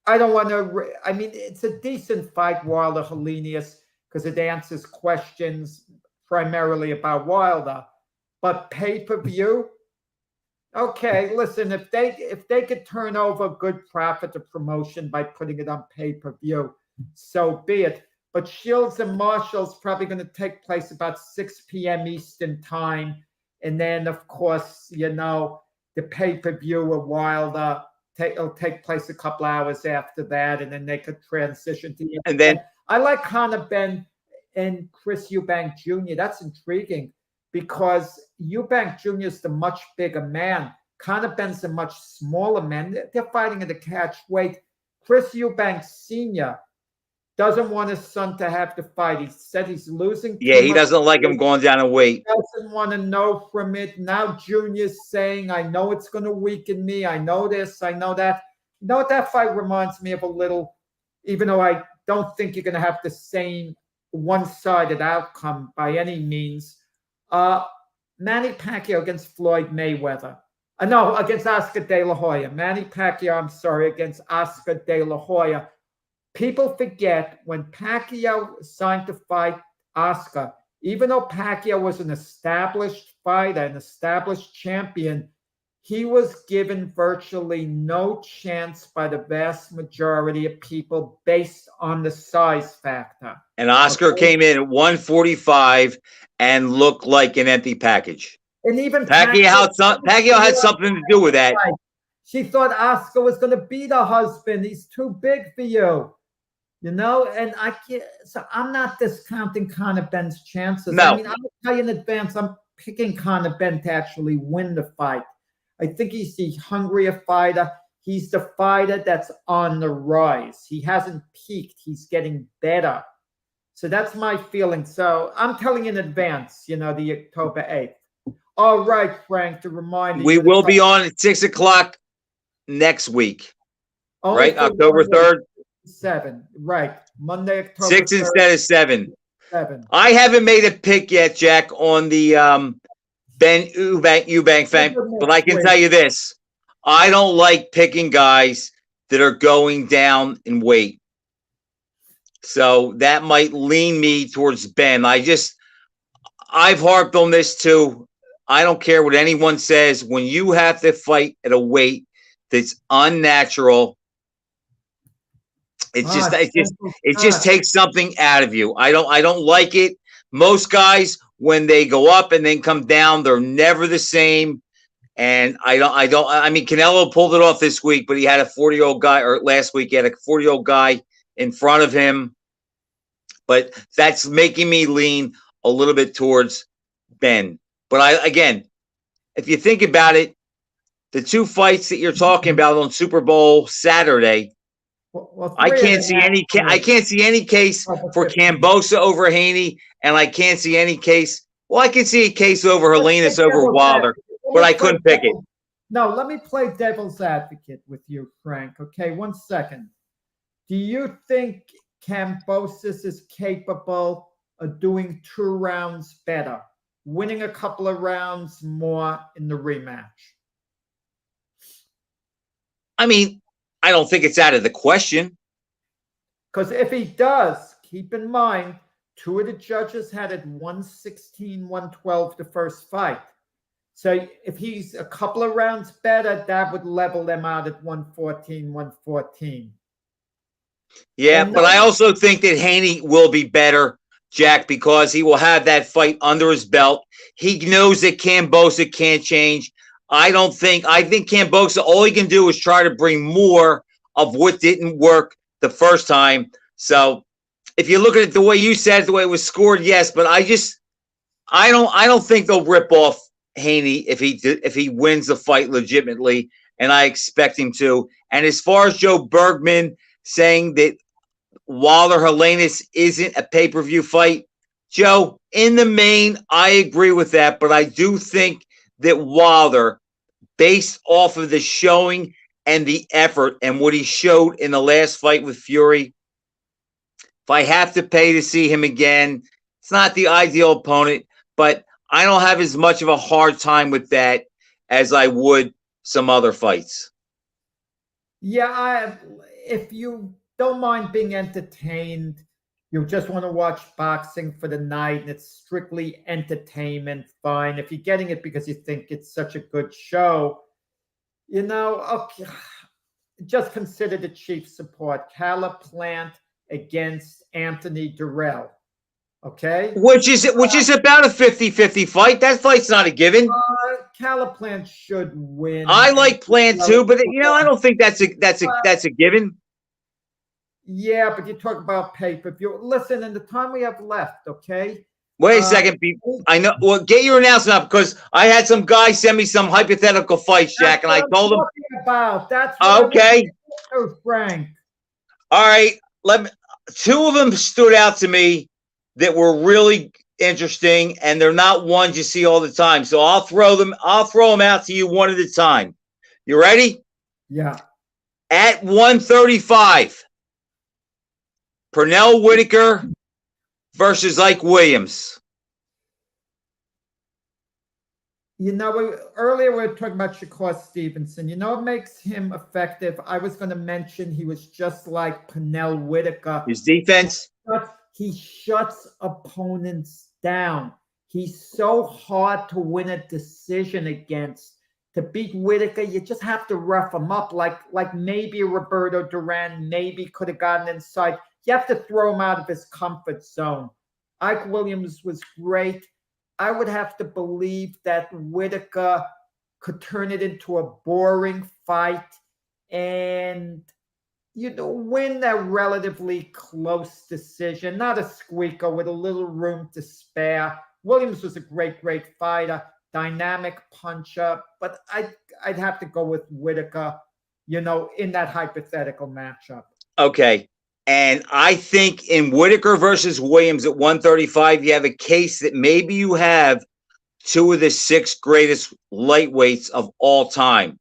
I don't want to. I mean, it's a decent fight, Wilder Helenius, because it answers questions primarily about Wilder. But pay-per-view, okay. Listen, if they could turn over good profit to promotion by putting it on pay-per-view, so be it. But Shields and Marshall's probably going to take place about 6 p.m. Eastern time. And then, of course, the pay-per-view of Wilder it'll take place a couple hours after that. And then they could transition to And then I like Conor Benn and Chris Eubank Jr. That's intriguing because Eubank Jr. is the much bigger man. Conor Benn's a much smaller man. They're fighting at a catch weight. Chris Eubank Sr. doesn't want his son to have to fight. He said he's losing. Yeah, he doesn't like him going down in weight. He doesn't want to know from it. Now Junior's saying, I know it's going to weaken me. I know this. I know that. You know what that fight reminds me of a little, even though I don't think you're going to have the same one-sided outcome by any means. Manny Pacquiao against Floyd Mayweather. No, against Oscar De La Hoya. Manny Pacquiao, against Oscar De La Hoya. People forget when Pacquiao signed to fight Oscar, even though Pacquiao was an established fighter, an established champion, he was given virtually no chance by the vast majority of people based on the size factor. And Oscar came in at 145 and looked like an empty package. And even Pacquiao had something to do with that. She thought Oscar was going to beat her husband. He's too big for you. And I can't. So I'm not discounting Conor Benn's chances. No. I mean, I'll tell you in advance, I'm picking Conor Benn to actually win the fight. I think he's the hungrier fighter. He's the fighter that's on the rise. He hasn't peaked. He's getting better. So that's my feeling. So I'm telling you in advance, the October 8th. All right, Frank, to remind you. We will be on at 6 o'clock next week. Right? October 3rd. 7, right. Monday, October 6 3rd, instead of 7. 7. I haven't made a pick yet, Jack, on the Ben Eubank fan, but I can tell you this. I don't like picking guys that are going down in weight. So that might lean me towards Ben. I've harped on this too. I don't care what anyone says. When you have to fight at a weight that's unnatural, It's just, Ah, simple it just touch. takes something out of you. I don't like it. Most guys, when they go up and then come down, they're never the same. And I mean, Canelo pulled it off this week, but he had a 40-year-old guy, or last week he had a 40-year-old guy in front of him. But that's making me lean a little bit towards Ben. But again, if you think about it, the two fights that you're talking about on Super Bowl Saturday, Well, I three of can't them see any. I actually can't see any case are the for 15. Kambosa over Haney, and I can't see any case. Well, I can see a case over Let's play Helenius over devil's Wilder, advocate. but Let I me play couldn't pick it. No, let me play devil's advocate with you, Frank. Okay, 1 second. Do you think Kambosos is capable of doing 2 rounds better, winning a couple of rounds more in the rematch? I mean, I don't think it's out of the question. Because if he does, keep in mind, 2 of the judges had it 116, 112 the first fight. So if he's a couple of rounds better, that would level them out at 114, 114. Yeah, And but I no, also think that Haney will be better, Jack, because he will have that fight under his belt. He knows that Kambosa can't change. I think Kambosa, all he can do is try to bring more of what didn't work the first time. So if you look at it the way you said, the way it was scored, yes, but I don't think they'll rip off Haney if he wins the fight legitimately, and I expect him to. And as far as Joe Bergman saying that Wilder Helenius isn't a pay-per-view fight, Joe, in the main, I agree with that, but I do think that Wilder, based off of the showing and the effort and what he showed in the last fight with Fury, if I have to pay to see him again, it's not the ideal opponent, but I don't have as much of a hard time with that as I would some other fights. yeah, if you don't mind being entertained, you just want to watch boxing for the night and it's strictly entertainment, fine. If you're getting it because you think it's such a good show, okay, just consider the chief support. Cala Plant against Anthony Durrell. Okay? Which is about a 50-50 fight. That fight's not a given. Cala Plant should win. I like Plant too, but I don't think that's a given. Yeah, but you talk about pay-per-view. Listen, in the time we have left, okay? Wait a second. I know. Well, get your announcement up because I had some guy send me some hypothetical fights, Jack, and I told him. That's what okay. Frank. All right. 2 of them stood out to me that were really interesting, and they're not ones you see all the time. So I'll throw them out to you one at a time. You ready? Yeah. At 135, Pernell Whitaker versus Ike Williams. Earlier we were talking about Shakur Stevenson. What makes him effective? I was going to mention he was just like Pernell Whitaker. His defense? He shuts opponents down. He's so hard to win a decision against. To beat Whitaker, you just have to rough him up like maybe Roberto Duran maybe could have gotten inside. You have to throw him out of his comfort zone. Ike Williams was great. I would have to believe that Whitaker could turn it into a boring fight and win a relatively close decision, not a squeaker with a little room to spare. Williams was a great fighter, dynamic puncher, but I'd have to go with Whitaker, in that hypothetical matchup. Okay. And I think in Whitaker versus Williams at 135, you have a case that maybe you have 2 of the 6 greatest lightweights of all time.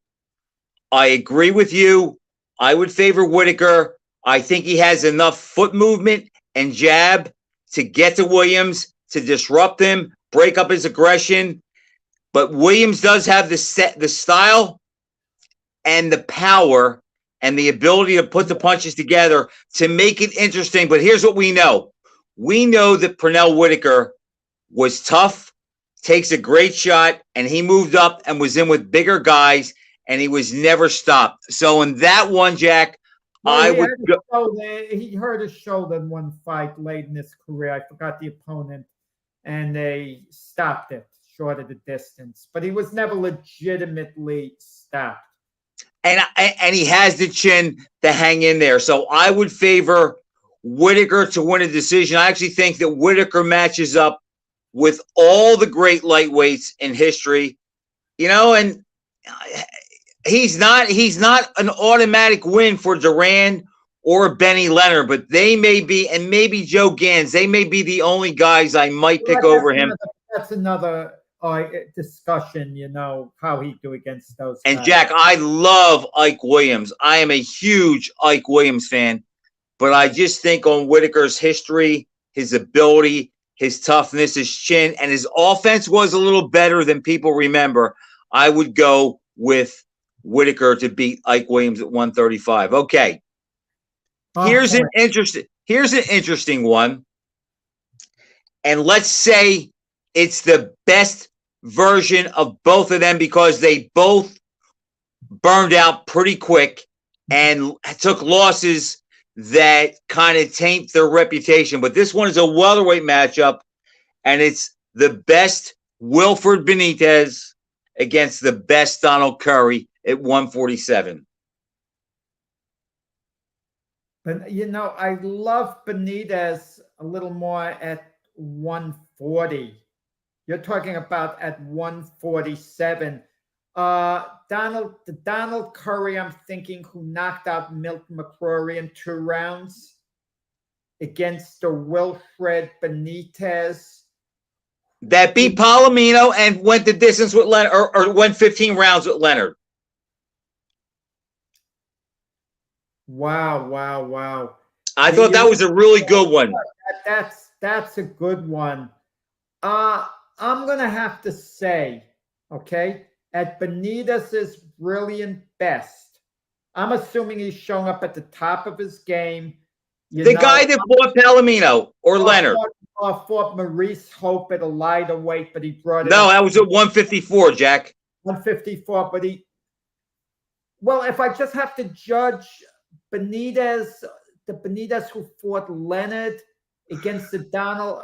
I agree with you. I would favor Whitaker. I think he has enough foot movement and jab to get to Williams, to disrupt him, break up his aggression. But Williams does have the style and the power and the ability to put the punches together to make it interesting. But here's what we know. We know that Pernell Whitaker was tough, takes a great shot, and he moved up and was in with bigger guys, and he was never stopped. So in that one, Jack, I would go. He hurt his shoulder in one fight late in his career. I forgot the opponent, and they stopped it short of the distance. But he was never legitimately stopped. And he has the chin to hang in there. So I would favor Whitaker to win a decision. I actually think that Whitaker matches up with all the great lightweights in history, and he's not an automatic win for Duran or Benny Leonard, but they may be, and maybe Joe Gans, they may be the only guys I might pick over him. That's another discussion, how he do against those and guys. Jack, I love Ike Williams. I am a huge Ike Williams fan, but I just think on Whitaker's history, his ability, his toughness, his chin, and his offense was a little better than people remember. I would go with Whitaker to beat Ike Williams at 135. Okay. Here's an interesting one. And let's say it's the best version of both of them because they both burned out pretty quick and took losses that kind of taint their reputation. But this one is a welterweight matchup, and it's the best Wilfred Benitez against the best Donald Curry at 147. But, I love Benitez a little more at 140. You're talking about at 147. Donald Curry, I'm thinking, who knocked out Milton McCrory in 2 rounds against the Wilfred Benitez. That beat Palomino and went the distance with Leonard, or went 15 rounds with Leonard. Wow. I thought that was a really good one. That's a good one. I'm going to have to say, okay, at Benitez's brilliant best, I'm assuming he's showing up at the top of his game. The guy that fought Palomino or Leonard. Fought Maurice Hope at a lighter weight, but he brought it. No, that was at 154, Jack. 154, but if I just have to judge Benitez, the Benitez who fought Leonard against the Donald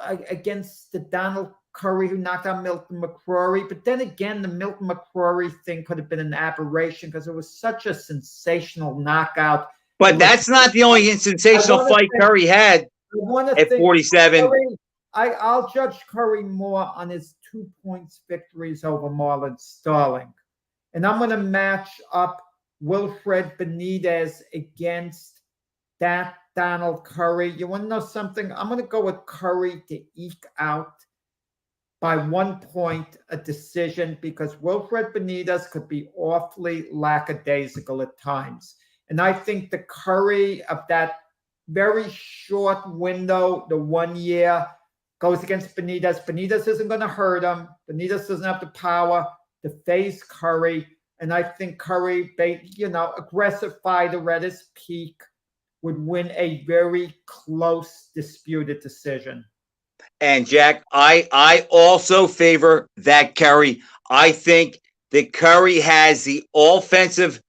Curry who knocked out Milton McCrory. But then again, the Milton McCrory thing could have been an aberration because it was such a sensational knockout. But that's not the only sensational fight Curry had at 47. I'll judge Curry more on his 2 points victories over Marlon Sterling. And I'm going to match up Wilfred Benitez against that Donald Curry. You want to know something? I'm going to go with Curry to eke out by 1 point a decision because Wilfred Benitez could be awfully lackadaisical at times. And I think the Curry of that very short window, the 1 year, goes against Benitez. Benitez isn't going to hurt him. Benitez doesn't have the power to face Curry. And I think Curry, aggressive fighter at his peak, would win a very close, disputed decision. And Jack, I also favor that Curry. I think that Curry has the offensive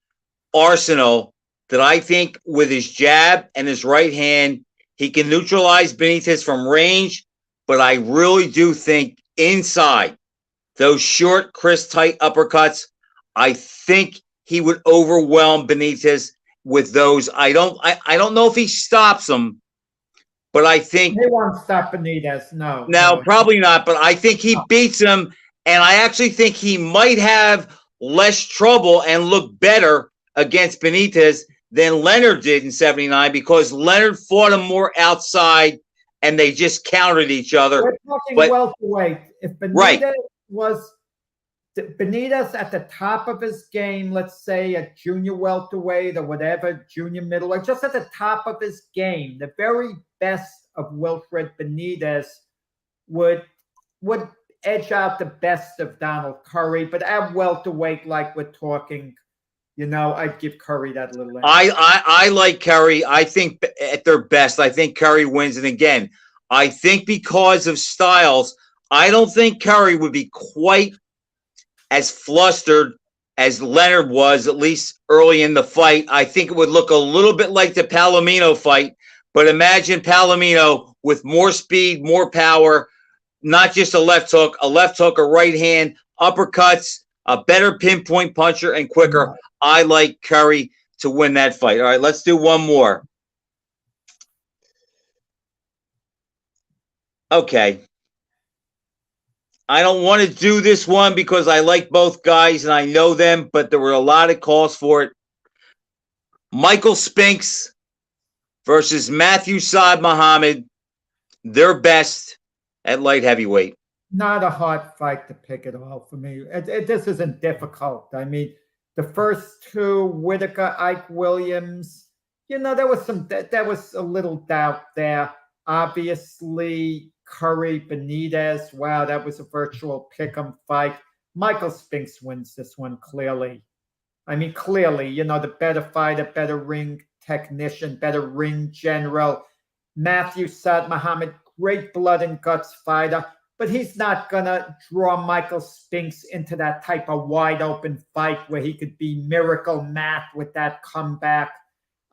arsenal that I think with his jab and his right hand, he can neutralize Benitez from range. But I really do think inside those short, crisp, tight uppercuts, I think he would overwhelm Benitez with those. I don't know if he stops him, but I think he won't stop Benitez. No, probably not. But I think he beats him, and I actually think he might have less trouble and look better against Benitez than Leonard did in 79 because Leonard fought him more outside, and they just countered each other. We're talking welterweight. If Benitez was Benitez at the top of his game, let's say a junior welterweight or whatever, junior middleweight, just at the top of his game, the very best of Wilfred Benitez would edge out the best of Donald Curry. But at welterweight, like we're talking, I'd give Curry that little edge. I like Curry. I think at their best, I think Curry wins. And again, I think because of styles, I don't think Curry would be quite as flustered as Leonard was, at least early in the fight. I think it would look a little bit like the Palomino fight, but imagine Palomino with more speed, more power, not just a left hook, a right hand, uppercuts, a better pinpoint puncher, and quicker. I like Curry to win that fight. All right, let's do one more. Okay. I don't want to do this one because I like both guys and I know them, but there were a lot of calls for it. Michael Spinks versus Matthew Saad Muhammad. Their best at light heavyweight. Not a hard fight to pick at all for me. This isn't difficult. I mean, the first two, Whitaker, Ike Williams, there was a little doubt there. Obviously, Curry, Benitez, wow, that was a virtual pick'em fight. Michael Spinks wins this one clearly. I mean, clearly, the better fighter, better ring technician, better ring general. Matthew Saad Muhammad, great blood and guts fighter, but he's not going to draw Michael Spinks into that type of wide open fight where he could be Miracle Matt with that comeback.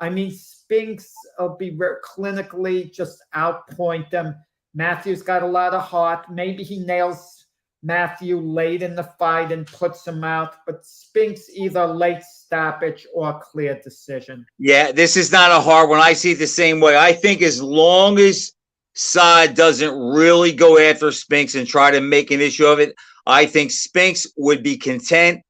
I mean, Spinks will be very clinically just outpoint him. Matthew's got a lot of heart. Maybe he nails Matthew late in the fight and puts him out, but Spinks either late stoppage or clear decision. Yeah, this is not a hard one. I see it the same way. I think as long as Saad doesn't really go after Spinks and try to make an issue of it, I think Spinks would be content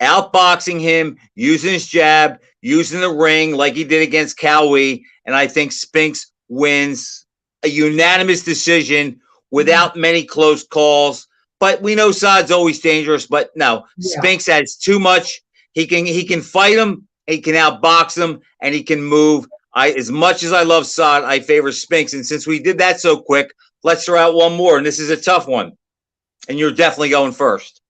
outboxing him, using his jab, using the ring like he did against Cowie, and I think Spinks wins a unanimous decision without many close calls. But we know Saad's always dangerous, but no, Spinks has too much. He can fight him, he can outbox him, and he can move. As much as I love Saad, I favor Spinks. And since we did that so quick, let's throw out one more. And this is a tough one. And you're definitely going first.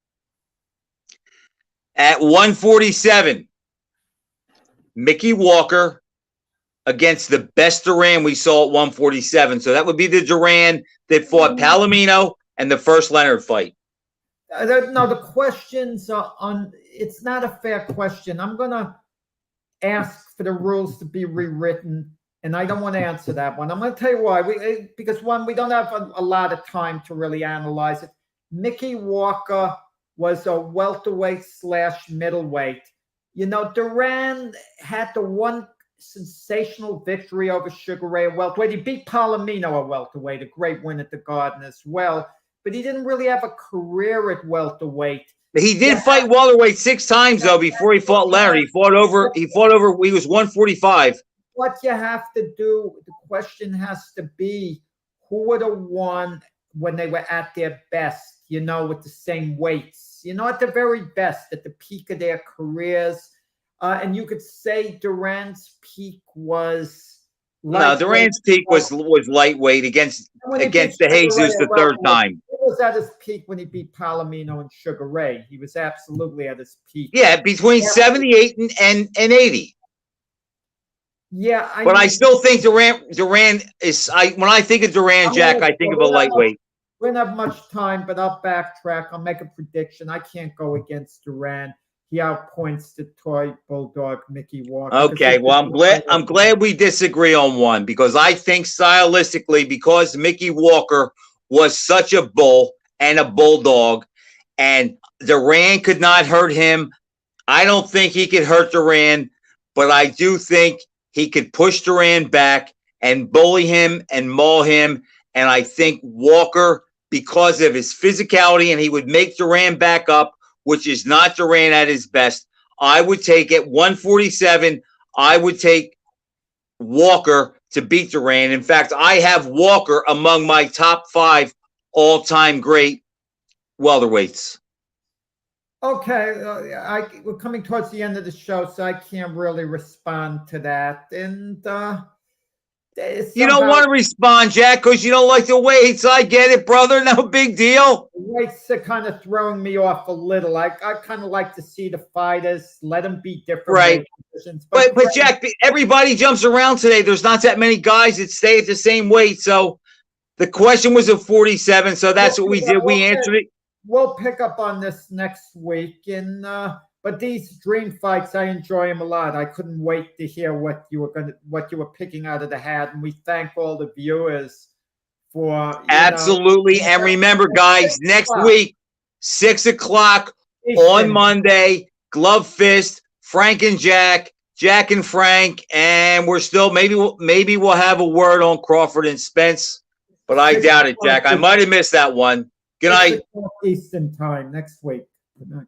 At 147, Mickey Walker against the best Duran we saw at 147. So that would be the Duran that fought Palomino and the first Leonard fight. No, the questions are it's not a fair question. I'm going to ask for the rules to be rewritten, and I don't want to answer that one. I'm going to tell you why. Because one, we don't have a lot of time to really analyze it. Mickey Walker was a welterweight / middleweight. Duran had the one sensational victory over Sugar Ray at welterweight. He beat Palomino at welterweight, a great win at the Garden as well. But he didn't really have a career at welterweight. He did fight welterweight 6 times though before he fought Leonard. He fought over. He was 145. What you have to do, the question has to be, who would have won when they were at their best? With the same weights. At the very best, at the peak of their careers. And you could say Duran's peak was Duran's peak was lightweight against the Jesus the third time. He was at his peak when he beat Palomino and Sugar Ray. He was absolutely at his peak. Yeah, between 78 and 80. Yeah, I still think Duran is. When I think of Duran, Jack, I think of a lightweight. We don't have much time, but I'll backtrack. I'll make a prediction. I can't go against Duran. He outpoints the toy bulldog Mickey Walker. Okay, well, I'm glad we disagree on one, because I think stylistically, because Mickey Walker was such a bull and a bulldog, and Duran could not hurt him. I don't think he could hurt Duran, but I do think he could push Duran back and bully him and maul him. And I think Walker, because of his physicality, and he would make Duran back up, which is not Duran at his best. I would take at 147. I would take Walker to beat Duran. In fact, I have Walker among my top 5 all-time great welterweights. Okay, we're coming towards the end of the show, so I can't really respond to that. And you don't want to respond, Jack, because you don't like the weights. I get it, brother. No big deal. The weights are kind of throwing me off a little. I kind of like to see the fighters, let them be different. Right. Positions. But Jack, everybody jumps around today. There's not that many guys that stay at the same weight. So the question was at 47. So that's what we did. We answered it. We'll pick up on this next week. And But these dream fights, I enjoy them a lot. I couldn't wait to hear what you were picking out of the hat, and we thank all the viewers for Absolutely. And remember, guys, next week, 6 o'clock on Monday, Glove Fist, Frank and Jack, Jack and Frank, and we're still maybe we'll have a word on Crawford and Spence, but I doubt it, Jack. I might have missed that one. Good night. Eastern time next week. Good night.